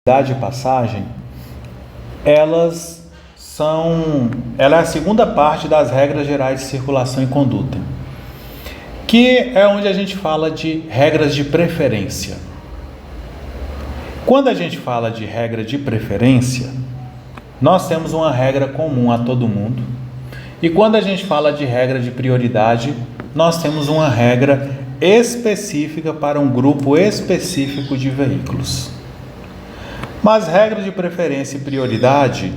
de passagem, ela é a segunda parte das regras gerais de circulação e conduta, que é onde a gente fala de regras de preferência. Quando a gente fala de regra de preferência, nós temos uma regra comum a todo mundo, e quando a gente fala de regra de prioridade, nós temos uma regra específica para um grupo específico de veículos. Mas regras de preferência e prioridade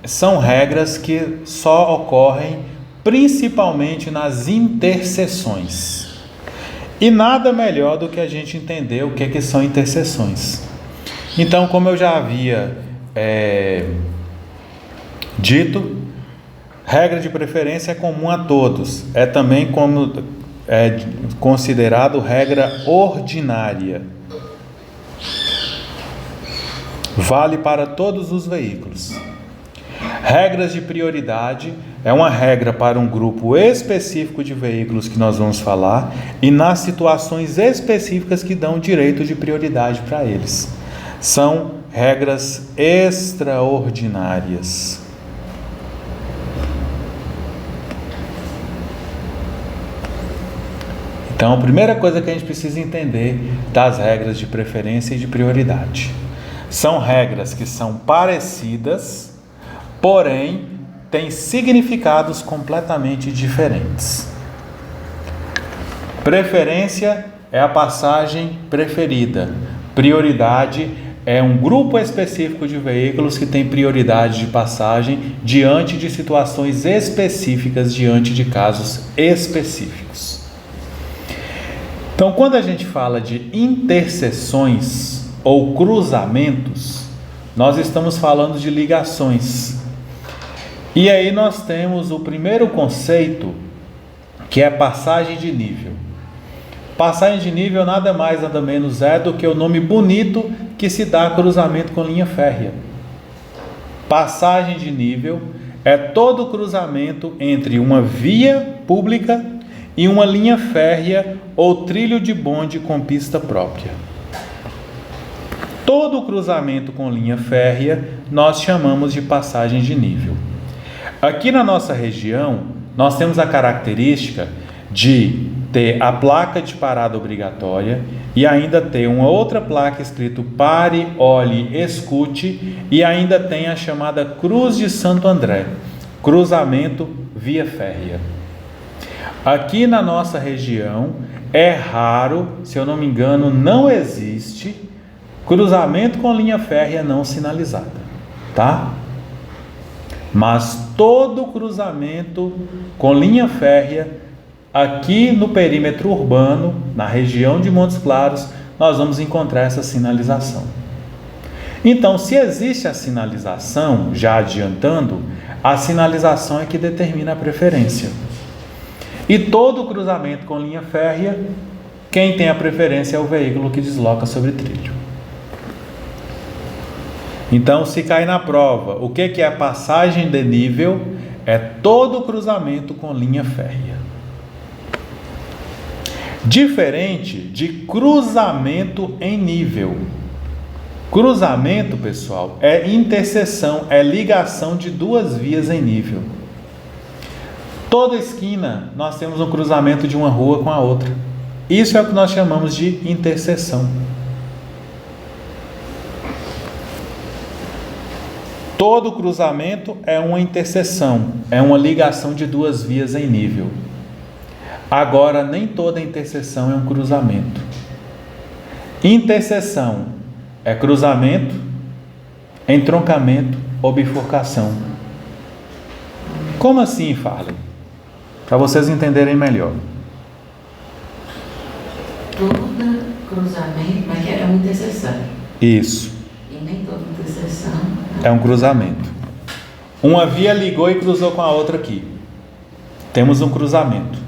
são regras que só ocorrem principalmente nas interseções. E nada melhor do que a gente entender o que são interseções. Então, como eu já havia dito, regra de preferência é comum a todos. É também considerado regra ordinária. Vale para todos os veículos. Regras de prioridade é uma regra para um grupo específico de veículos que nós vamos falar e nas situações específicas que dão direito de prioridade para eles. São regras extraordinárias. Então, a primeira coisa que a gente precisa entender das regras de preferência e de prioridade. São regras que são parecidas, porém têm significados completamente diferentes. Preferência é a passagem preferida. Prioridade é um grupo específico de veículos que tem prioridade de passagem diante de situações específicas, diante de casos específicos. Então, quando a gente fala de interseções ou cruzamentos, nós estamos falando de ligações. E aí nós temos o primeiro conceito, que é passagem de nível. Passagem de nível nada mais nada menos é do que o nome bonito que se dá a cruzamento com linha férrea. Passagem de nível é todo cruzamento entre uma via pública e uma linha férrea ou trilho de bonde com pista própria. Todo cruzamento com linha férrea nós chamamos de passagem de nível. Aqui na nossa região, nós temos a característica de ter a placa de parada obrigatória e ainda ter uma outra placa escrito pare, olhe, escute, e ainda tem a chamada Cruz de Santo André, cruzamento via férrea. Aqui na nossa região é raro, se eu não me engano, não existe cruzamento com linha férrea não sinalizada, tá? Mas todo cruzamento com linha férrea aqui no perímetro urbano, na região de Montes Claros, nós vamos encontrar essa sinalização. Então, se existe a sinalização, já adiantando, a sinalização é que determina a preferência. E todo cruzamento com linha férrea, quem tem a preferência é o veículo que desloca sobre trilho. Então, se cair na prova, o que é passagem de nível? É todo cruzamento com linha férrea. Diferente de cruzamento em nível. Cruzamento, pessoal, é interseção, é ligação de duas vias em nível. Toda esquina nós temos um cruzamento de uma rua com a outra. Isso é o que nós chamamos de interseção. Todo cruzamento é uma interseção, é uma ligação de duas vias em nível. Agora, nem toda interseção é um cruzamento. Interseção é cruzamento, entroncamento ou bifurcação. Como assim, Farley? Para vocês entenderem melhor. Todo cruzamento, mas é uma interseção. Isso. E nem toda interseção é um cruzamento. Uma via ligou e cruzou com a outra aqui. Temos um cruzamento.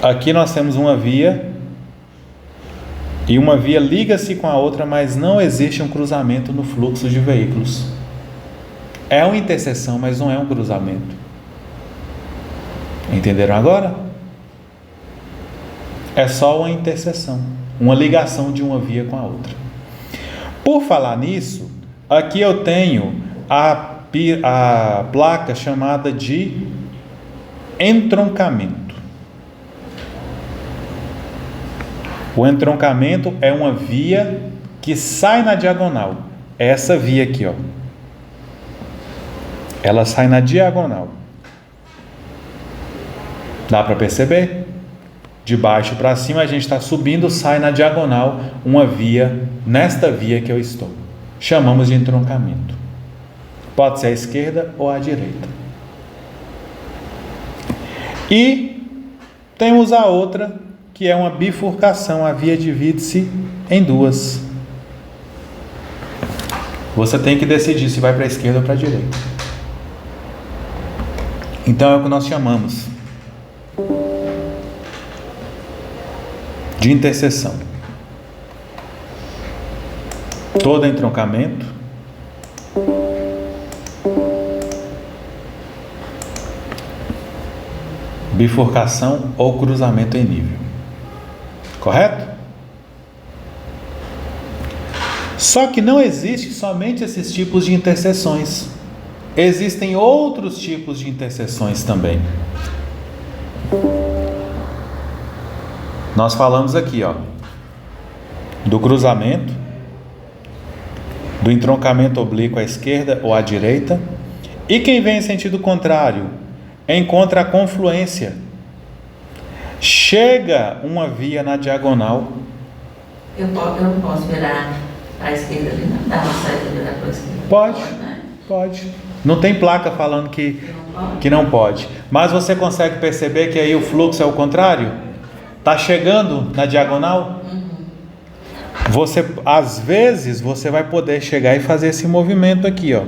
Aqui nós temos uma via e uma via liga-se com a outra, mas não existe um cruzamento no fluxo de veículos. É uma interseção, mas não é um cruzamento. Entenderam agora? É só uma interseção. uma ligação de uma via com a outra. Por falar nisso, aqui eu tenho a placa chamada de entroncamento. O entroncamento é uma via que sai na diagonal. Essa via aqui, ó. Ela sai na diagonal. Dá para perceber? De baixo para cima a gente está subindo, sai na diagonal uma via, nesta via que eu estou. Chamamos de entroncamento. Pode ser à esquerda ou à direita. E temos a outra, que é uma bifurcação. A via divide-se em duas. Você tem que decidir se vai para a esquerda ou para a direita. Então é o que nós chamamos de interseção. Todo entroncamento bifurcação ou cruzamento em nível. Correto? Só que não existe somente esses tipos de interseções. Existem outros tipos de interseções também. Nós falamos aqui, ó, do cruzamento, do entroncamento oblíquo à esquerda ou à direita, e quem vem em sentido contrário encontra a confluência. Chega uma via na diagonal. Eu não posso virar para a esquerda ali, não dá uma saída virar para a esquerda. Pode, né? pode. Não tem placa falando que não pode. Mas você consegue perceber que aí o fluxo é o contrário? Está chegando na diagonal? Você, às vezes, você vai poder chegar e fazer esse movimento aqui, ó.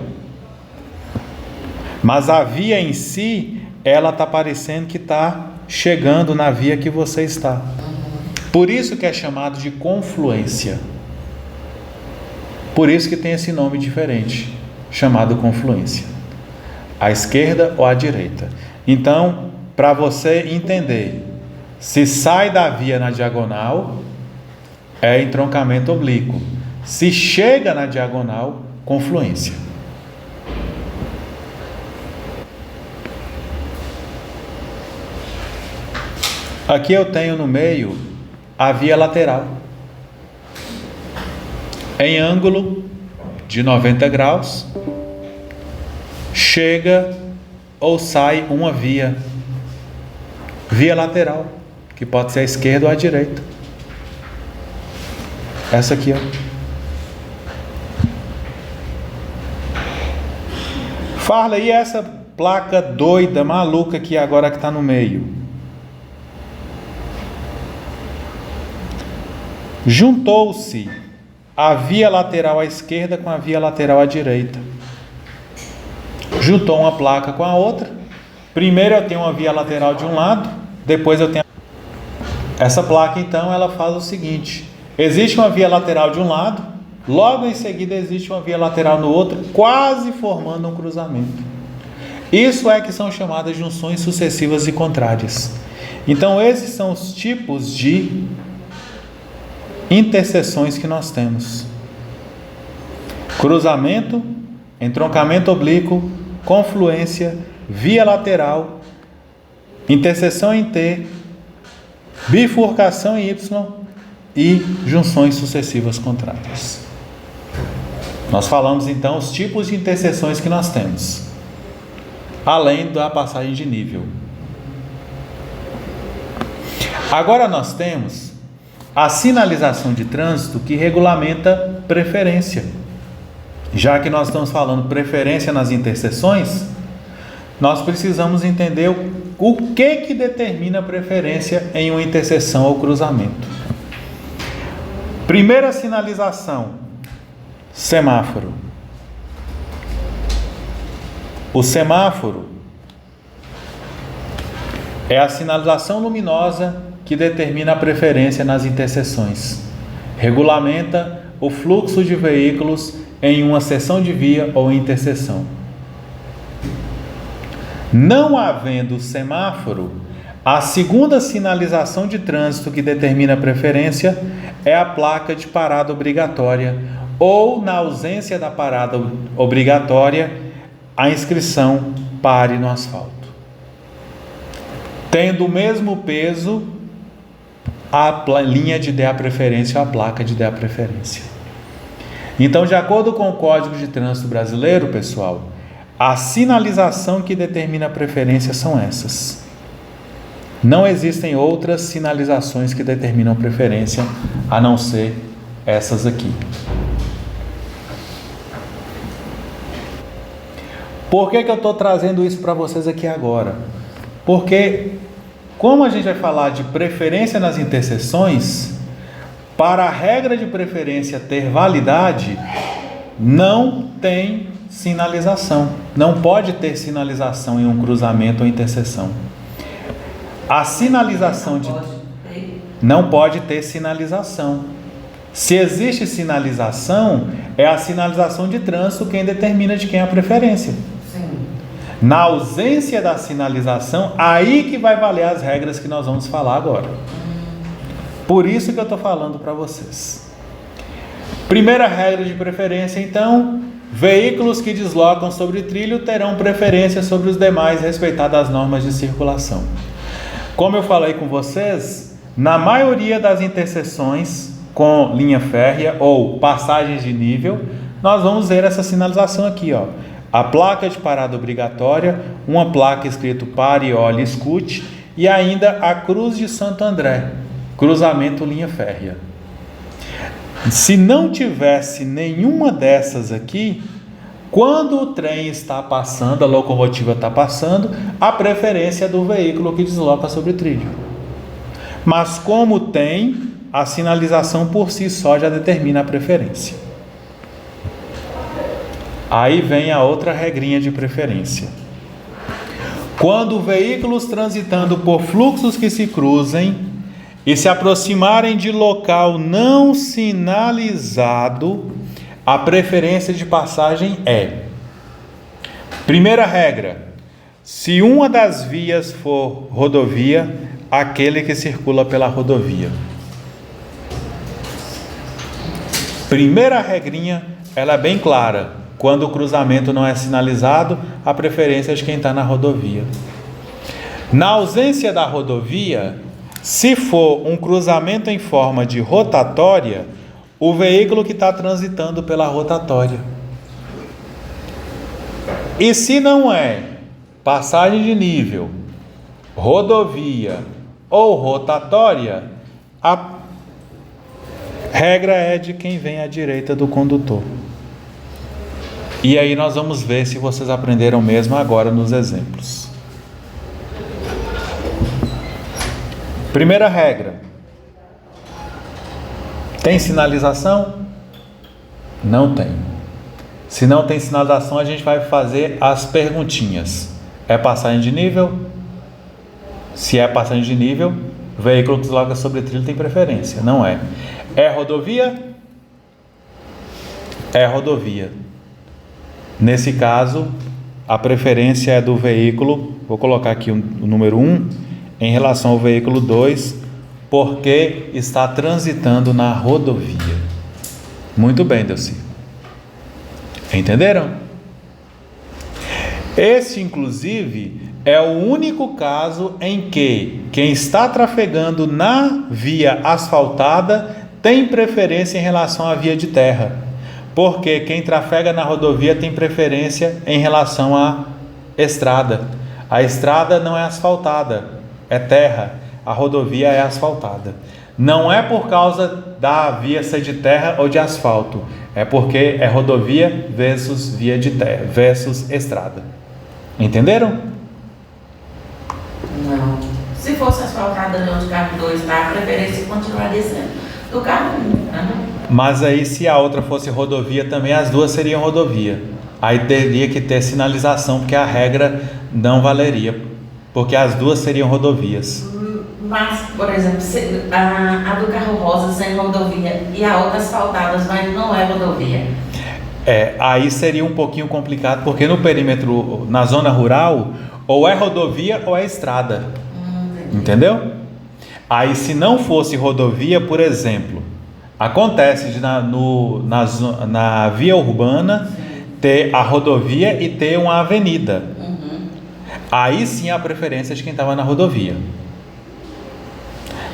Mas a via em si, ela está parecendo que está chegando na via que você está. Por isso que é chamado de confluência. Por isso que tem esse nome diferente, chamado confluência. À esquerda ou à direita. Então, para você entender, se sai da via na diagonal, é entroncamento oblíquo. Se chega na diagonal, confluência. Aqui eu tenho no meio a via lateral, em ângulo de 90 graus, chega ou sai uma via lateral, que pode ser à esquerda ou à direita. Essa aqui, ó. Fala aí essa placa doida, maluca aqui agora que está no meio. Juntou-se a via lateral à esquerda com a via lateral à direita. Juntou uma placa com a outra. Primeiro eu tenho uma via lateral de um lado, depois eu tenho essa placa. Então ela faz o seguinte: existe uma via lateral de um lado, logo em seguida existe uma via lateral no outro, quase formando um cruzamento. Isso é que são chamadas junções sucessivas e contrárias. Então esses são os tipos de interseções que nós temos: cruzamento, entroncamento oblíquo, confluência, via lateral, interseção em T, bifurcação em Y e junções sucessivas contrárias. Nós falamos então os tipos de interseções que nós temos, além da passagem de nível. Agora nós temos a sinalização de trânsito, que regulamenta preferência. Já que nós estamos falando preferência nas interseções, nós precisamos entender o que determina a preferência em uma interseção ou cruzamento. Primeira sinalização: semáforo. O semáforo é a sinalização luminosa que determina a preferência nas interseções. Regulamenta o fluxo de veículos em uma seção de via ou interseção. Não havendo semáforo, A segunda sinalização de trânsito que determina a preferência é a placa de parada obrigatória, ou, na ausência da parada obrigatória, a inscrição pare no asfalto. Tendo o mesmo peso, a linha de dê a preferência ou a placa de dê a preferência. Então, de acordo com o Código de Trânsito Brasileiro, pessoal, a sinalização que determina a preferência são essas. Não existem outras sinalizações que determinam preferência, a não ser essas aqui. Por que eu estou trazendo isso para vocês aqui agora? Porque, como a gente vai falar de preferência nas interseções, para a regra de preferência ter validade, não tem sinalização. Não pode ter sinalização em um cruzamento ou interseção. A sinalização de... Não pode ter sinalização. Se existe sinalização, é a sinalização de trânsito quem determina de quem é a preferência. Sim. Na ausência da sinalização, aí que vai valer as regras que nós vamos falar agora. Por isso que eu estou falando para vocês. Primeira regra de preferência, então: veículos que deslocam sobre trilho terão preferência sobre os demais, respeitadas as normas de circulação. Como eu falei com vocês, na maioria das interseções com linha férrea ou passagens de nível, nós vamos ver essa sinalização aqui, ó. A placa de parada obrigatória, uma placa escrito pare, olhe, escute, e ainda a Cruz de Santo André, cruzamento linha férrea. Se não tivesse nenhuma dessas aqui, quando o trem está passando, a locomotiva está passando, a preferência é do veículo que desloca sobre trilho. Mas como tem, a sinalização por si só já determina a preferência. Aí vem a outra regrinha de preferência. Quando veículos transitando por fluxos que se cruzem e se aproximarem de local não sinalizado, a preferência de passagem é: primeira regra, se uma das vias for rodovia, aquele que circula pela rodovia. Primeira regrinha, ela é bem clara: quando o cruzamento não é sinalizado, a preferência é de quem está na rodovia. Na ausência da rodovia, se for um cruzamento em forma de rotatória, o veículo que está transitando pela rotatória. E se não é passagem de nível, rodovia ou rotatória, a regra é de quem vem à direita do condutor. E aí nós vamos ver se vocês aprenderam mesmo agora nos exemplos. Primeira regra: tem sinalização? Não tem. Se não tem sinalização, a gente vai fazer as perguntinhas. É passagem de nível? Se é passagem de nível, o veículo que desloca sobre trilho tem preferência. Não é. É rodovia? É rodovia. Nesse caso, a preferência é do veículo, vou colocar aqui o número 1, em relação ao veículo 2, porque está transitando na rodovia. Muito bem, Delci. Entenderam? Esse, inclusive, é o único caso em que quem está trafegando na via asfaltada tem preferência em relação à via de terra. Porque quem trafega na rodovia tem preferência em relação à estrada. A estrada não é asfaltada, é terra. A rodovia é asfaltada. Não é por causa da via ser de terra ou de asfalto. É porque é rodovia versus via de terra, versus estrada. Entenderam? Não. Se fosse asfaltada onde o carro 2 está, a preferência continuaria sendo do carro 1. Mas aí, se a outra fosse rodovia também, as duas seriam rodovia. Aí teria que ter sinalização, porque a regra não valeria, porque as duas seriam rodovias. Mas, por exemplo, a do carro rosa sendo rodovia e a outra asfaltada, mas não é rodovia. Aí seria um pouquinho complicado, porque no perímetro, na zona rural, ou é rodovia ou é estrada. Entendeu? Aí, se não fosse rodovia, por exemplo, acontece na via urbana ter a rodovia e ter uma avenida. Aí sim a preferência de quem estava na rodovia.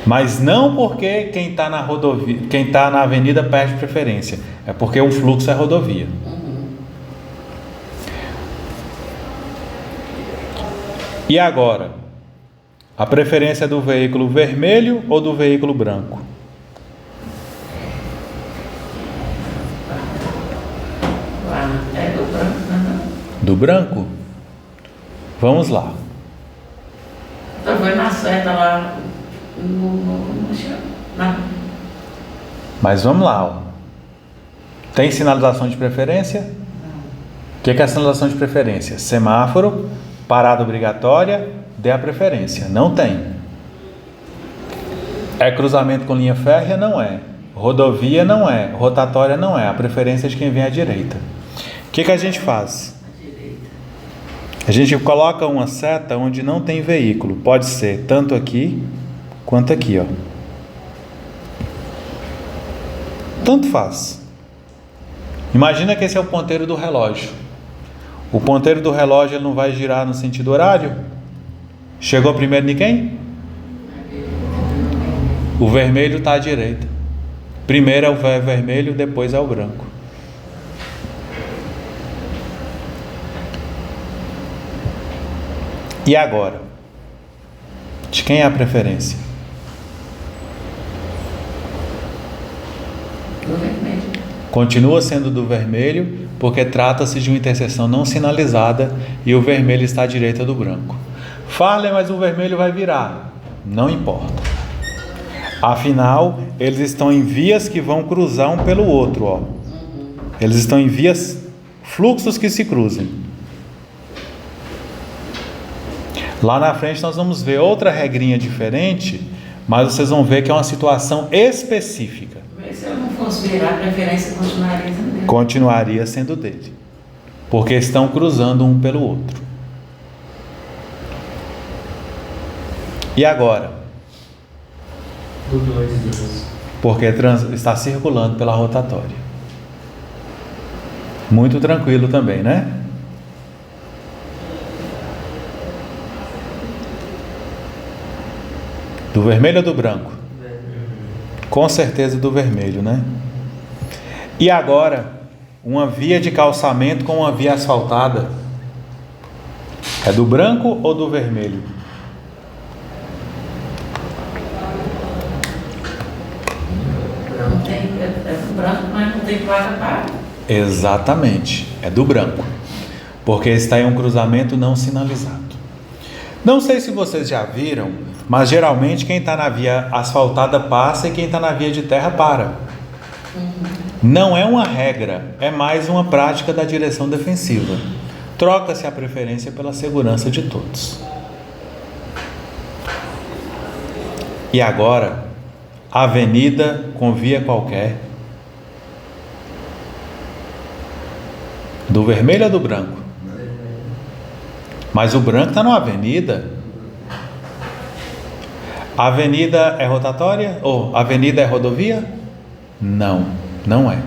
Mas não porque quem está na rodovia, quem está na avenida perde preferência. É porque o fluxo é rodovia. E agora? A preferência é do veículo vermelho ou do veículo branco? É do branco, né? Do branco? Vamos lá. Então foi na seta lá Mas vamos lá. Ó. Tem sinalização de preferência? O que é a sinalização de preferência? Semáforo, parada obrigatória, dê a preferência. Não tem. É cruzamento com linha férrea? Não é. Rodovia? Não é. Rotatória? Não é. A preferência é de quem vem à direita. O que a gente faz? A gente coloca uma seta onde não tem veículo. Pode ser tanto aqui quanto aqui, ó. Tanto faz. Imagina que esse é o ponteiro do relógio. O ponteiro do relógio ele não vai girar no sentido horário? Chegou primeiro de quem? O vermelho está à direita. Primeiro é o vermelho, depois é o branco. E agora? De quem é a preferência? do vermelho. Continua sendo do vermelho, porque trata-se de uma interseção não sinalizada e o vermelho está à direita do branco. Fale, mas o vermelho vai virar. Não importa. Afinal, eles estão em vias que vão cruzar um pelo outro, ó. Eles estão em vias, fluxos que se cruzem. Lá na frente nós vamos ver outra regrinha diferente, mas vocês vão ver que é uma situação específica. Mas se eu não fosse virar, a preferência continuaria sendo dele. Continuaria sendo dele, porque estão cruzando um pelo outro. E agora? Do 2. Porque está circulando pela rotatória. Muito tranquilo também, né? Do vermelho ou do branco? Com certeza do vermelho, né? E agora, uma via de calçamento com uma via asfaltada. É do branco ou do vermelho? Não tem, é do branco, mas não tem placa para. Exatamente, é do branco. Porque está em um cruzamento não sinalizado. Não sei se vocês já viram, mas geralmente quem está na via asfaltada passa e quem está na via de terra para. Não é uma regra, é mais uma prática da direção defensiva. Troca-se a preferência pela segurança de todos. E agora, avenida com via qualquer. Do vermelho ou do branco? Mas o branco está numa avenida. A avenida é rotatória? Ou a avenida é rodovia? Não, não é.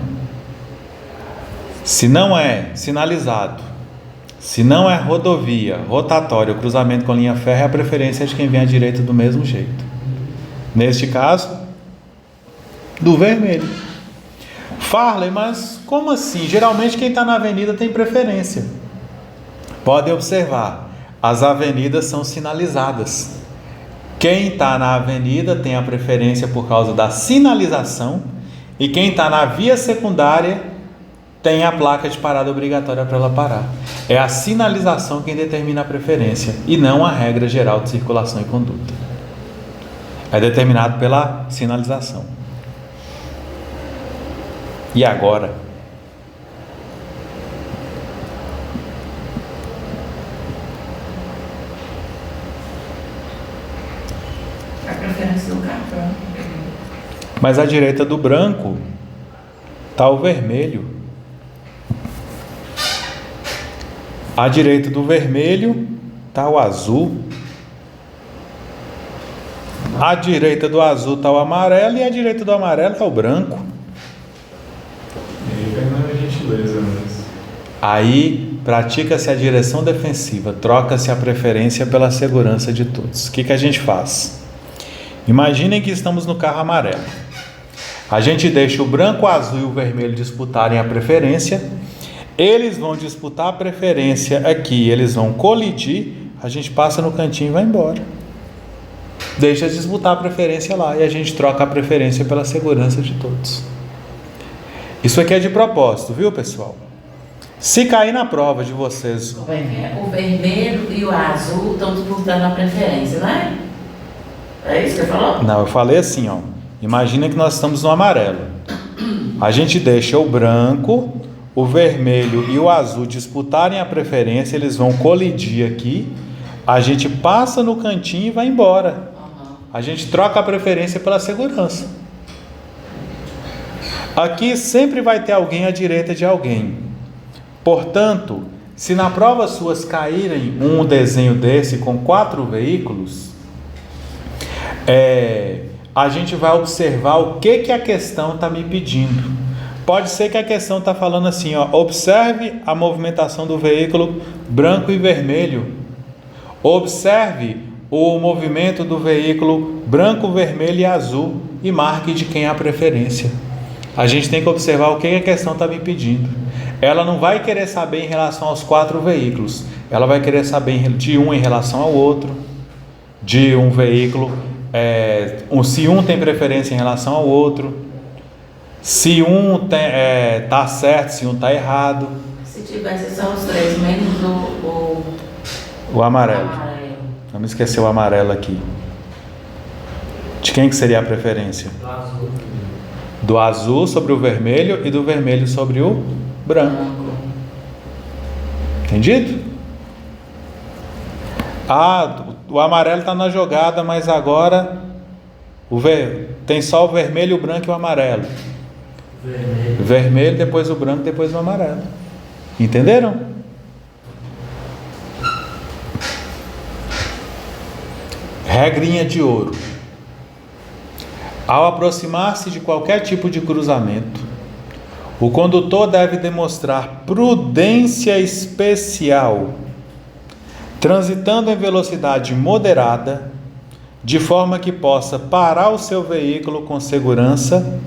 Se não é sinalizado, se não é rodovia, rotatória, cruzamento com linha férrea, a preferência é de quem vem à direita do mesmo jeito. Neste caso, do vermelho. Farley, mas como assim? Geralmente quem está na avenida tem preferência. Podem observar, as avenidas são sinalizadas. Quem está na avenida tem a preferência por causa da sinalização, e quem está na via secundária tem a placa de parada obrigatória para ela parar. É a sinalização quem determina a preferência, e não a regra geral de circulação e conduta. É determinado pela sinalização. E agora? A preferência do cartão. Mas à direita do branco está o vermelho. À direita do vermelho está o azul. À direita do azul está o amarelo e à direita do amarelo é o branco. E aí Fernando é gentileza mesmo. Aí pratica-se a direção defensiva, troca-se a preferência pela segurança de todos. O que a gente faz? Imaginem que estamos no carro amarelo. A gente deixa o branco, o azul e o vermelho disputarem a preferência. Eles vão disputar a preferência aqui, eles vão colidir, a gente passa no cantinho e vai embora. Deixa disputar a preferência lá e a gente troca a preferência pela segurança de todos. Isso aqui é de propósito, viu, pessoal? Se cair na prova de vocês... O vermelho e o azul estão disputando a preferência, não é? É isso que você falou? Não, eu falei assim, ó. Imagina que nós estamos no amarelo. A gente deixa o branco, o vermelho e o azul disputarem a preferência, eles vão colidir aqui, a gente passa no cantinho e vai embora. A gente troca a preferência pela segurança. Aqui sempre vai ter alguém à direita de alguém. Portanto, se na prova suas caírem um desenho desse com 4 veículos, a gente vai observar o que a questão está me pedindo. Pode ser que a questão está falando assim, ó, observe a movimentação do veículo branco e vermelho. Observe o movimento do veículo branco, vermelho e azul e marque de quem é a preferência. A gente tem que observar o que a questão está me pedindo. Ela não vai querer saber em relação aos 4 veículos. Ela vai querer saber de um em relação ao outro, de um veículo, se um tem preferência em relação ao outro, se um está certo, se um está errado. Se tivesse só os 3, menos o amarelo. Vamos esquecer o amarelo aqui. De quem que seria a preferência? Do azul. Do azul sobre o vermelho e do vermelho sobre o branco. Entendido? O amarelo está na jogada, mas agora tem só o vermelho, o branco e o amarelo. Vermelho, depois o branco, depois o amarelo. Entenderam? Regrinha de ouro. Ao aproximar-se de qualquer tipo de cruzamento, o condutor deve demonstrar prudência especial, transitando em velocidade moderada, de forma que possa parar o seu veículo com segurança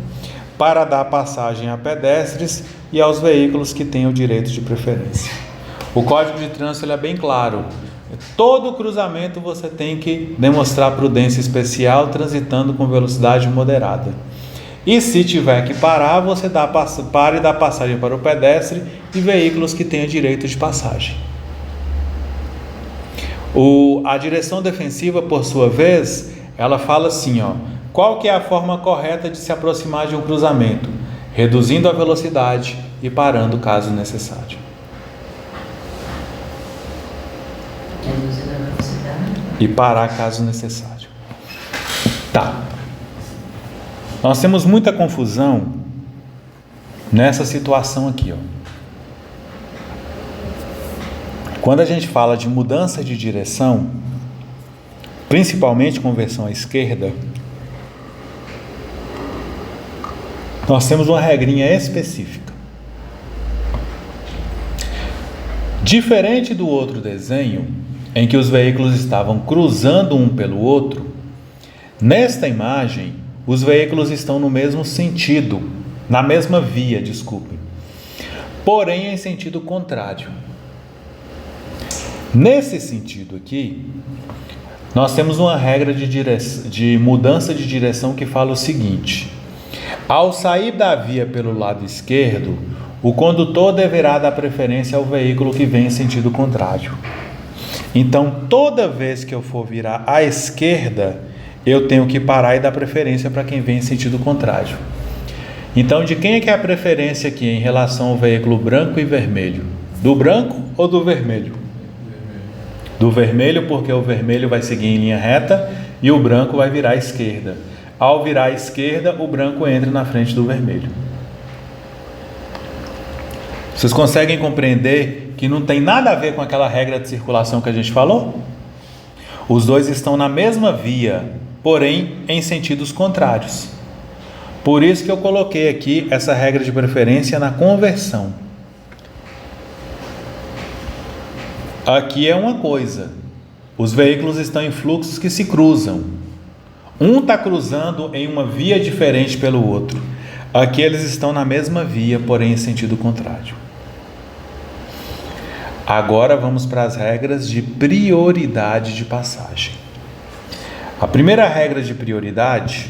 para dar passagem a pedestres e aos veículos que têm o direito de preferência. O Código de Trânsito é bem claro. Todo cruzamento você tem que demonstrar prudência especial, transitando com velocidade moderada. E se tiver que parar, você para e dá passagem para o pedestre e veículos que tenham direito de passagem. A direção defensiva, por sua vez, ela fala assim, ó, qual que é a forma correta de se aproximar de um cruzamento? Reduzindo a velocidade e parando caso necessário. E parar caso necessário. Tá. Nós temos muita confusão nessa situação aqui, ó. Quando a gente fala de mudança de direção, principalmente conversão à esquerda, nós temos uma regrinha específica. Diferente do outro desenho, em que os veículos estavam cruzando um pelo outro, nesta imagem, os veículos estão no mesmo sentido, na mesma via, desculpe, porém em sentido contrário. Nesse sentido aqui, nós temos uma regra de mudança de direção que fala o seguinte: ao sair da via pelo lado esquerdo, o condutor deverá dar preferência ao veículo que vem em sentido contrário. Então, toda vez que eu for virar à esquerda, eu tenho que parar e dar preferência para quem vem em sentido contrário. Então, de quem é que é a preferência aqui em relação ao veículo branco e vermelho? Do branco ou do vermelho? Do vermelho, porque o vermelho vai seguir em linha reta e o branco vai virar à esquerda. Ao virar à esquerda, o branco entra na frente do vermelho. Vocês conseguem compreender que não tem nada a ver com aquela regra de circulação que a gente falou? Os dois estão na mesma via, porém em sentidos contrários. Por isso que eu coloquei aqui essa regra de preferência na conversão. Aqui é uma coisa: os veículos estão em fluxos que se cruzam. Um está cruzando em uma via diferente pelo outro. Aqui eles estão na mesma via, porém em sentido contrário. Agora vamos para as regras de prioridade de passagem. A primeira regra de prioridade,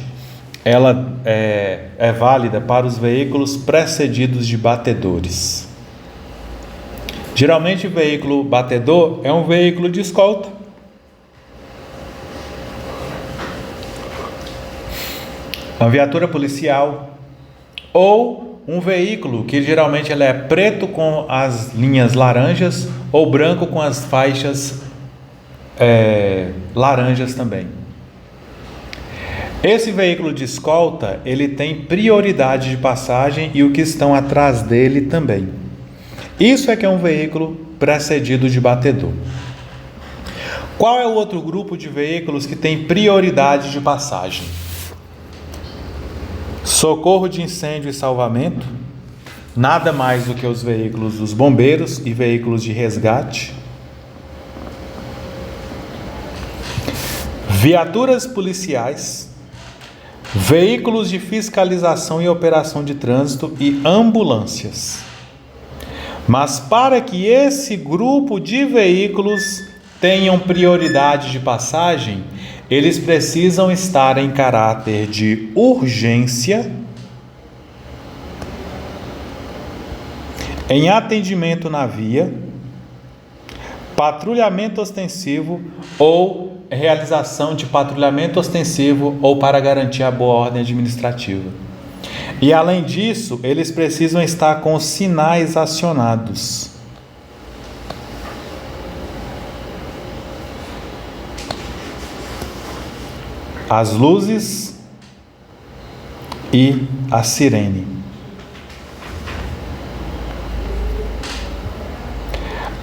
ela é válida para os veículos precedidos de batedores. Geralmente o veículo batedor é um veículo de escolta. Uma viatura policial ou um veículo que geralmente ele é preto com as linhas laranjas ou branco com as faixas laranjas também. Esse veículo de escolta, ele tem prioridade de passagem e o que estão atrás dele também. Isso é que é um veículo precedido de batedor. Qual é o outro grupo de veículos que tem prioridade de passagem? Socorro de incêndio e salvamento, nada mais do que os veículos dos bombeiros e veículos de resgate. Viaturas policiais, veículos de fiscalização e operação de trânsito e ambulâncias. Mas para que esse grupo de veículos tenham prioridade de passagem, eles precisam estar em caráter de urgência, em atendimento na via, patrulhamento ostensivo ou realização de patrulhamento ostensivo ou para garantir a boa ordem administrativa. E além disso, eles precisam estar com os sinais acionados. As luzes e a sirene.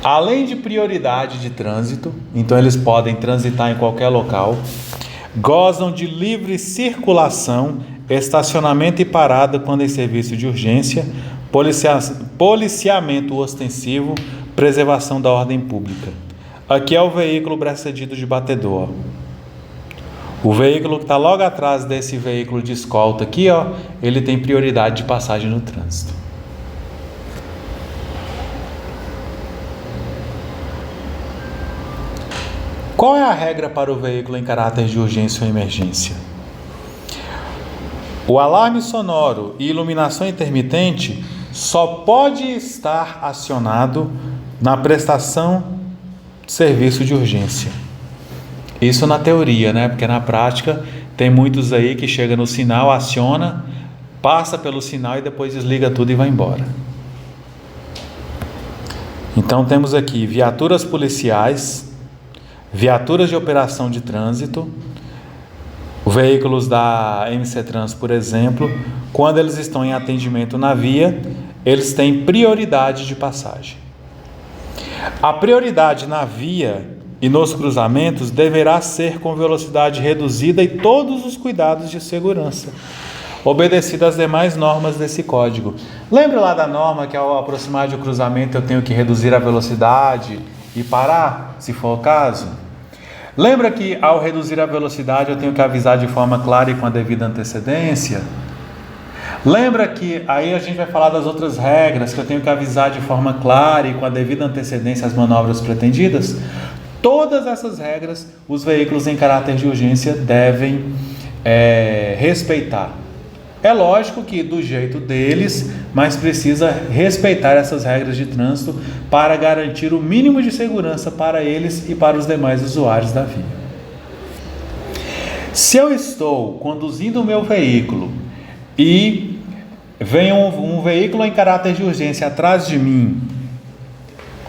Além de prioridade de trânsito, então eles podem transitar em qualquer local, gozam de livre circulação, estacionamento e parada quando em serviço de urgência, policiamento ostensivo, preservação da ordem pública. Aqui é o veículo precedido de batedor. O veículo que está logo atrás desse veículo de escolta aqui, ele tem prioridade de passagem no trânsito. Qual é a regra para o veículo em caráter de urgência ou emergência? O alarme sonoro e iluminação intermitente só pode estar acionado na prestação de serviço de urgência. Isso na teoria, né? Porque na prática tem muitos aí que chega no sinal, aciona, passa pelo sinal e depois desliga tudo e vai embora. Então temos aqui viaturas policiais, viaturas de operação de trânsito, veículos da MC Trans, por exemplo, quando eles estão em atendimento na via, eles têm prioridade de passagem. A prioridade na via e nos cruzamentos deverá ser com velocidade reduzida e todos os cuidados de segurança, obedecidas às demais normas desse código. Lembra lá da norma que ao aproximar de um cruzamento eu tenho que reduzir a velocidade e parar, se for o caso? Lembra que ao reduzir a velocidade eu tenho que avisar de forma clara e com a devida antecedência? Lembra que aí a gente vai falar das outras regras, que eu tenho que avisar de forma clara e com a devida antecedência as manobras pretendidas? Todas essas regras, os veículos em caráter de urgência devem respeitar. É lógico que do jeito deles, mas precisa respeitar essas regras de trânsito para garantir o mínimo de segurança para eles e para os demais usuários da via. Se eu estou conduzindo o meu veículo e vem um veículo em caráter de urgência atrás de mim,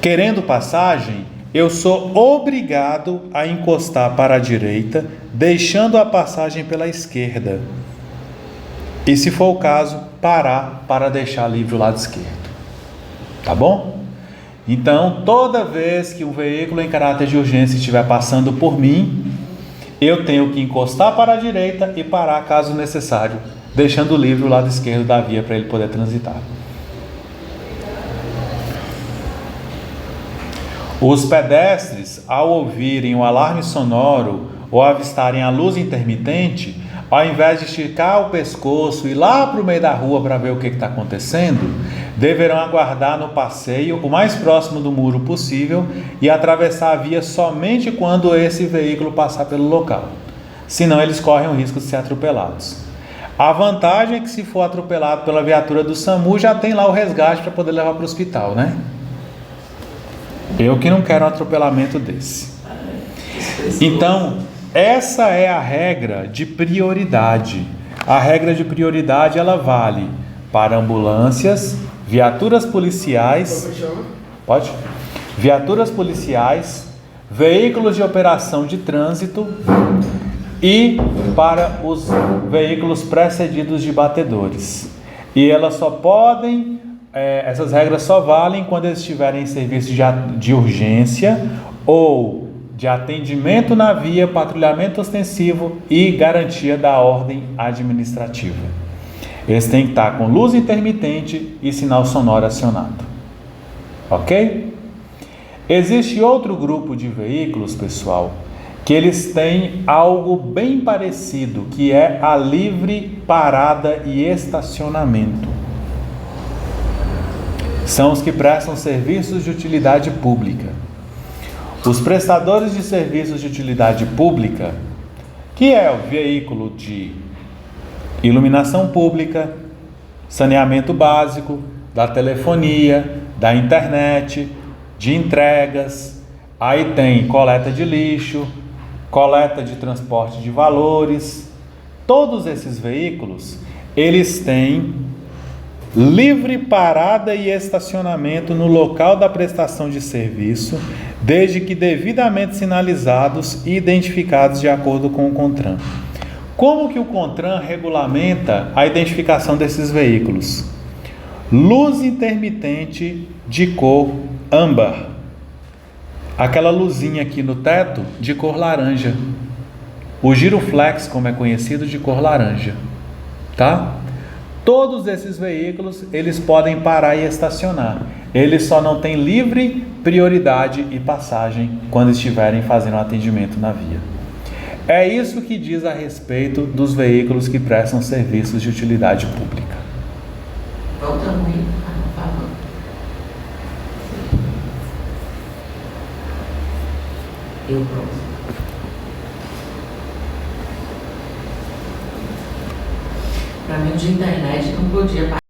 querendo passagem, eu sou obrigado a encostar para a direita, deixando a passagem pela esquerda. E se for o caso, parar para deixar livre o lado esquerdo. Tá bom? Então, toda vez que um veículo em caráter de urgência estiver passando por mim, eu tenho que encostar para a direita e parar caso necessário, deixando livre o lado esquerdo da via para ele poder transitar. Os pedestres, ao ouvirem o alarme sonoro ou avistarem a luz intermitente, ao invés de esticar o pescoço e ir lá para o meio da rua para ver o que está acontecendo, deverão aguardar no passeio o mais próximo do muro possível e atravessar a via somente quando esse veículo passar pelo local. Senão eles correm o risco de ser atropelados. A vantagem é que, se for atropelado pela viatura do SAMU, já tem lá o resgate para poder levar para o hospital, né? Eu que não quero um atropelamento desse. Então, essa é a regra de prioridade. A regra de prioridade, ela vale para ambulâncias, viaturas policiais, pode? Viaturas policiais, veículos de operação de trânsito e para os veículos precedidos de batedores. E elas só podem, essas regras só valem quando eles estiverem em serviço de urgência ou de atendimento na via, patrulhamento ostensivo e garantia da ordem administrativa. Eles têm que estar com luz intermitente e sinal sonoro acionado. Ok? Existe outro grupo de veículos, pessoal, que eles têm algo bem parecido, que é a livre parada e estacionamento. São os que prestam serviços de utilidade pública. Os prestadores de serviços de utilidade pública, que é o veículo de iluminação pública, saneamento básico, da telefonia, da internet, de entregas, aí tem coleta de lixo, coleta de transporte de valores. Todos esses veículos, eles têm livre parada e estacionamento no local da prestação de serviço, desde que devidamente sinalizados e identificados de acordo com o CONTRAN. Como que o CONTRAN regulamenta a identificação desses veículos? Luz intermitente de cor âmbar. Aquela luzinha aqui no teto de cor laranja. O giroflex, como é conhecido, de cor laranja. Tá? Todos esses veículos, eles podem parar e estacionar. Eles só não têm livre prioridade e passagem quando estiverem fazendo atendimento na via. É isso que diz a respeito dos veículos que prestam serviços de utilidade pública. Volta muito, por favor. Eu próximo. Para mim, de internet não podia